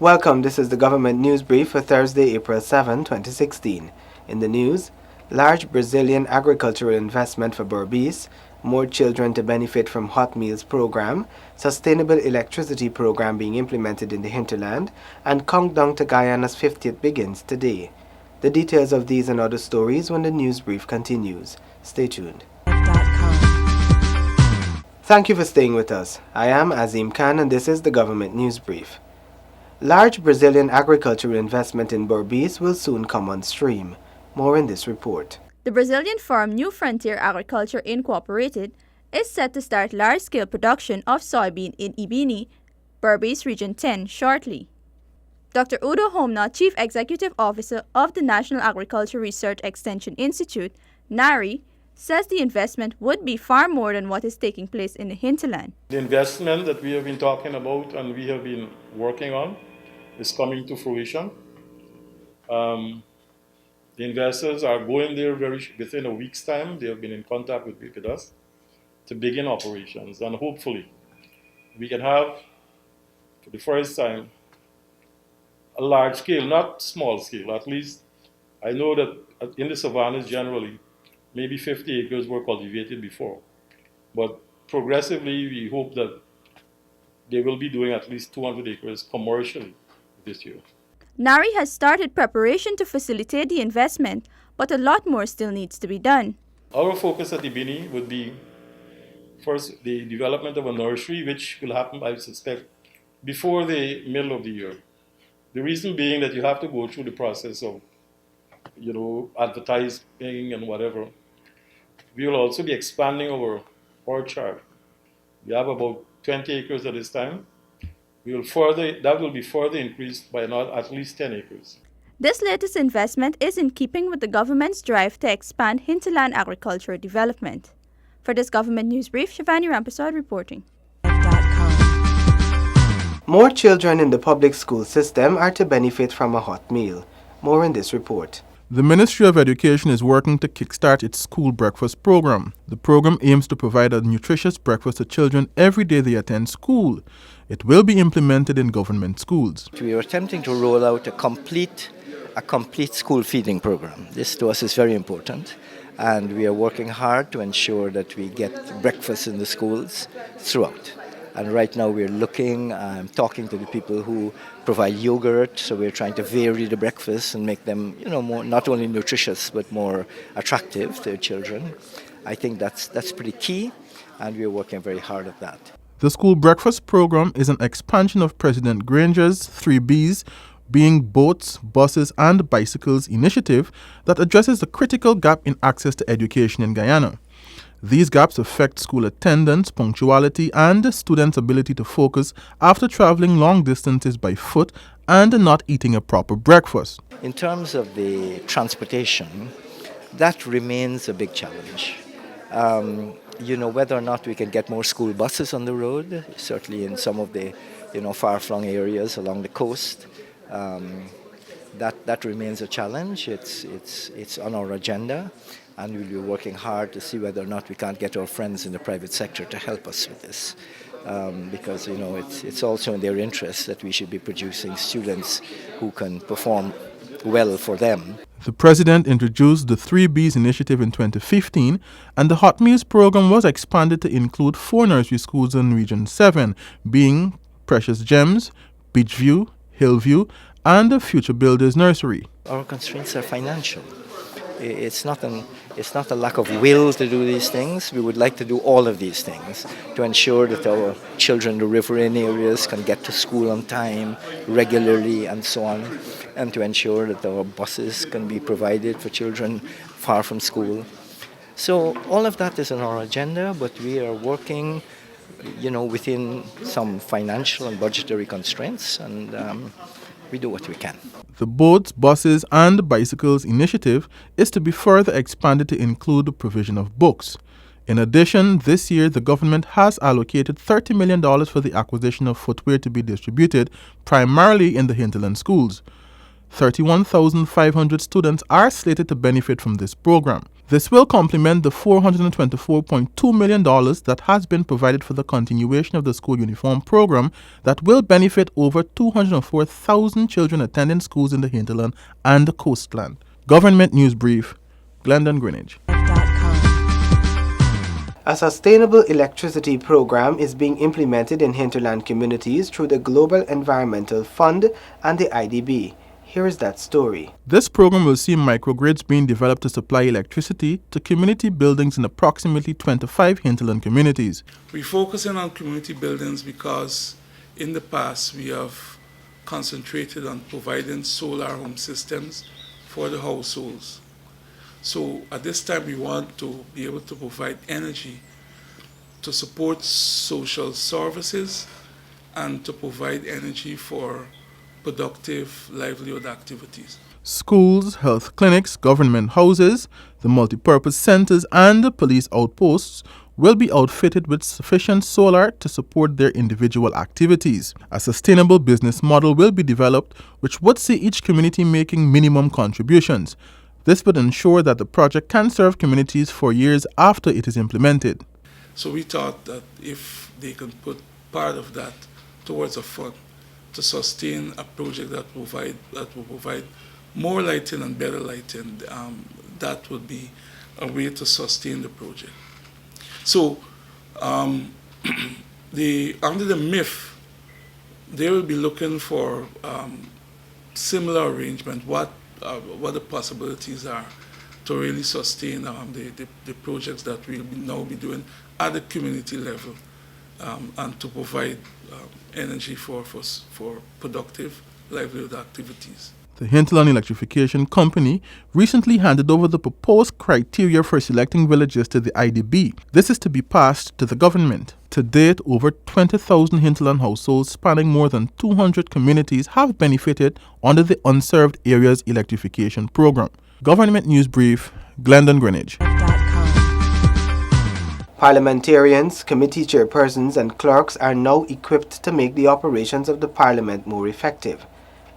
Welcome, this is the government news brief for Thursday, April 7, 2016. In the news, large Brazilian agricultural investment for Berbice, more children to benefit from hot meals program, sustainable electricity program being implemented in the hinterland, and countdown to Guyana's 50th begins today. The details of these and other stories when the news brief continues. Stay tuned. Thank you for staying with us. I am Azim Khan and this is the government news brief. Large Brazilian agricultural investment in Berbice will soon come on stream. More in this report. The Brazilian firm New Frontier Agriculture Incorporated is set to start large-scale production of soybean in Ibini, Berbice Region 10, shortly. Dr. Udo Homna, Chief Executive Officer of the National Agriculture Research Extension Institute, NARI, says the investment would be far more than what is taking place in the hinterland. The investment that we have been talking about and we have been working on is coming to fruition. The investors are going there within a week's time. They have been in contact with us to begin operations, and hopefully we can have, for the first time, a large scale, not small scale. At least I know that in the savannas generally, maybe 50 acres were cultivated before, but progressively we hope that they will be doing at least 200 acres commercially this year. NARI has started preparation to facilitate the investment, but a lot more still needs to be done. Our focus at Ibini would be, first, the development of a nursery, which will happen, I suspect, before the middle of the year. The reason being that you have to go through the process of, advertising and whatever. We will also be expanding our orchard. We have about 20 acres at this time. That will be further increased by at least 10 acres. This latest investment is in keeping with the government's drive to expand hinterland agricultural development. For this government news brief, Shivani Rampersad reporting. More children in the public school system are to benefit from a hot meal. More in this report. The Ministry of Education is working to kickstart its school breakfast program. The program aims to provide a nutritious breakfast to children every day they attend school. It will be implemented in government schools. We are attempting to roll out a complete school feeding program. This to us is very important, and we are working hard to ensure that we get breakfast in the schools throughout. And right now we're talking to the people who provide yogurt, so we're trying to vary the breakfast and make them, more, not only nutritious, but more attractive to children. I think that's pretty key, and we're working very hard at that. The school breakfast program is an expansion of President Granger's 3Bs, being boats, buses, and bicycles initiative that addresses the critical gap in access to education in Guyana. These gaps affect school attendance, punctuality, and students' ability to focus after traveling long distances by foot and not eating a proper breakfast. In terms of the transportation, that remains a big challenge. Whether or not we can get more school buses on the road, certainly in some of the far-flung areas along the coast, that remains a challenge. It's on our agenda. And we'll be working hard to see whether or not we can't get our friends in the private sector to help us with this. Because, it's also in their interest that we should be producing students who can perform well for them. The President introduced the 3Bs initiative in 2015, and the Hot Meals program was expanded to include 4 nursery schools in Region 7, being Precious Gems, Beachview, Hillview, and the Future Builders Nursery. Our constraints are financial. It's not a lack of will to do these things. We would like to do all of these things to ensure that our children in the riverine areas can get to school on time, regularly, and so on, and to ensure that our buses can be provided for children far from school. So all of that is on our agenda, but we are working, within some financial and budgetary constraints, and we do what we can. The boats, buses, and bicycles initiative is to be further expanded to include the provision of books. In addition, this year the government has allocated $30 million for the acquisition of footwear to be distributed primarily in the hinterland schools. 31,500 students are slated to benefit from this program. This will complement the $424.2 million that has been provided for the continuation of the school uniform program that will benefit over 204,000 children attending schools in the hinterland and the coastland. Government News Brief, Glendon, Greenwich. A sustainable electricity program is being implemented in hinterland communities through the Global Environmental Fund and the IDB. Here is that story. This program will see microgrids being developed to supply electricity to community buildings in approximately 25 hinterland communities. We're focusing on community buildings because in the past we have concentrated on providing solar home systems for the households. So at this time we want to be able to provide energy to support social services and to provide energy for productive livelihood activities. Schools, health clinics, government houses, the multipurpose centers, and the police outposts will be outfitted with sufficient solar to support their individual activities. A sustainable business model will be developed which would see each community making minimum contributions. This would ensure that the project can serve communities for years after it is implemented. So we thought that if they can put part of that towards a fund to sustain a project that will provide more lighting and better lighting, that would be a way to sustain the project. So under the MIF, they will be looking for similar arrangement, what the possibilities are to really sustain the projects that we'll now be doing at the community level, and to provide energy for productive livelihood activities. The Hinterland Electrification Company recently handed over the proposed criteria for selecting villages to the IDB. This is to be passed to the government. To date, over 20,000 hinterland households spanning more than 200 communities have benefited under the Unserved Areas Electrification Program. Government News Brief, Glendon, Greenwich. Parliamentarians, committee chairpersons and clerks are now equipped to make the operations of the Parliament more effective.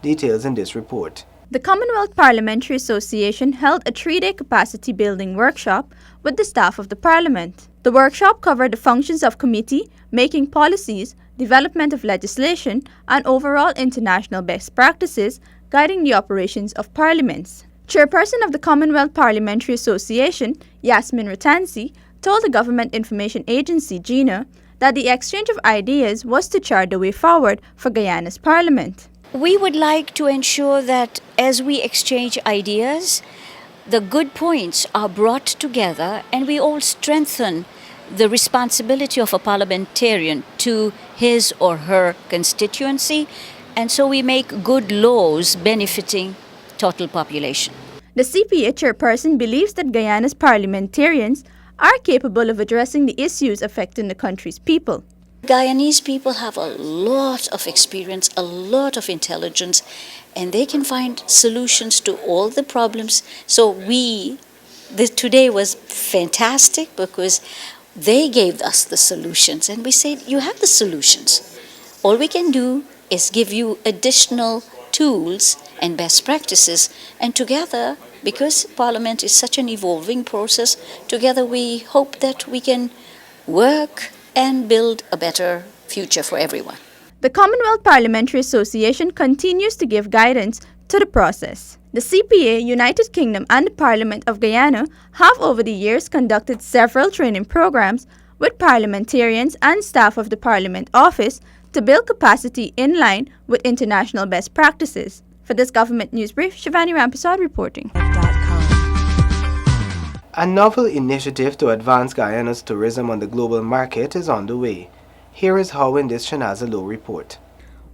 Details in this report. The Commonwealth Parliamentary Association held a 3-day capacity building workshop with the staff of the Parliament. The workshop covered the functions of committee, making policies, development of legislation, and overall international best practices guiding the operations of parliaments. Chairperson of the Commonwealth Parliamentary Association, Yasmin Ratansi, told the Government Information Agency, GINA, that the exchange of ideas was to chart the way forward for Guyana's Parliament. We would like to ensure that as we exchange ideas, the good points are brought together and we all strengthen the responsibility of a parliamentarian to his or her constituency, and so we make good laws benefiting total population. The CPA chairperson believes that Guyana's parliamentarians are capable of addressing the issues affecting the country's people. Guyanese people have a lot of experience, a lot of intelligence, and they can find solutions to all the problems. So today was fantastic because they gave us the solutions, and we said, you have the solutions. All we can do is give you additional tools and best practices, and together, because Parliament is such an evolving process, together we hope that we can work and build a better future for everyone. The Commonwealth Parliamentary Association continues to give guidance to the process. The CPA, United Kingdom, and the Parliament of Guyana have over the years conducted several training programs with parliamentarians and staff of the Parliament Office to build capacity in line with international best practices. For this Government News Brief, Shivani Rampersad reporting. A novel initiative to advance Guyana's tourism on the global market is on the way. Here is how in this Shanaza Low report.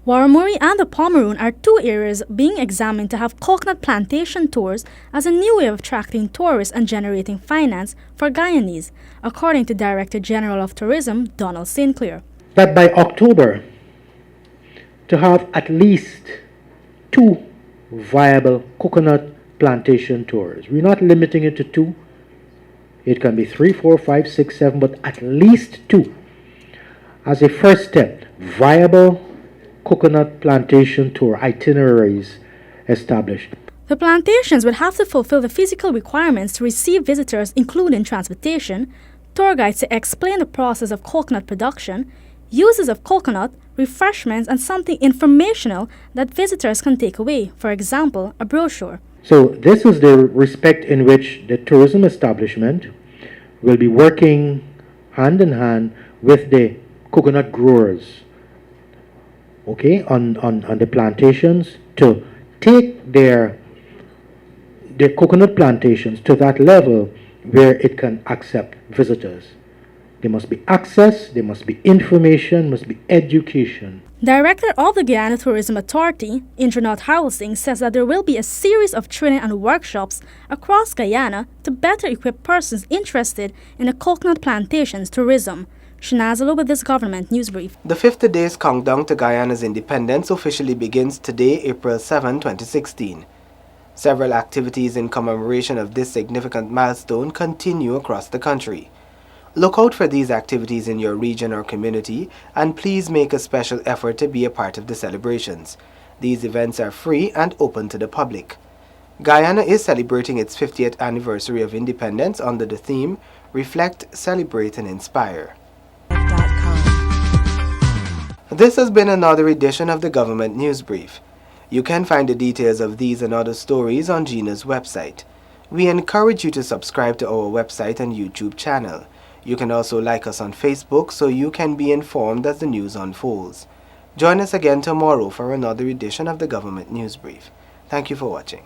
Warramuri and the Pomeroon are two areas being examined to have coconut plantation tours as a new way of attracting tourists and generating finance for Guyanese, according to Director General of Tourism, Donald Sinclair. That by October, to have at least 2 viable coconut plantation tours. We're not limiting it to 2. It can be 3, 4, 5, 6, 7, but at least 2. As a first step, viable coconut plantation tour itineraries established. The plantations would have to fulfill the physical requirements to receive visitors, including transportation, tour guides to explain the process of coconut production, uses of coconut, refreshments, and something informational that visitors can take away, for example, a brochure. So this is the respect in which the tourism establishment will be working hand in hand with the coconut growers, okay, on the plantations to take their coconut plantations to that level where it can accept visitors. There must be access, there must be information, must be education. Director of the Guyana Tourism Authority, Indranath Harwell Singh, says that there will be a series of training and workshops across Guyana to better equip persons interested in the coconut plantations tourism. Shanazalo with this government news brief. The 50 days countdown to Guyana's independence officially begins today, April 7, 2016. Several activities in commemoration of this significant milestone continue across the country. Look out for these activities in your region or community, and please make a special effort to be a part of the celebrations. These events are free and open to the public. Guyana is celebrating its 50th anniversary of independence under the theme Reflect, Celebrate and Inspire. This has been another edition of the Government News Brief. You can find the details of these and other stories on GINA's website. We encourage you to subscribe to our website and YouTube channel. You can also like us on Facebook so you can be informed as the news unfolds. Join us again tomorrow for another edition of the Government News Brief. Thank you for watching.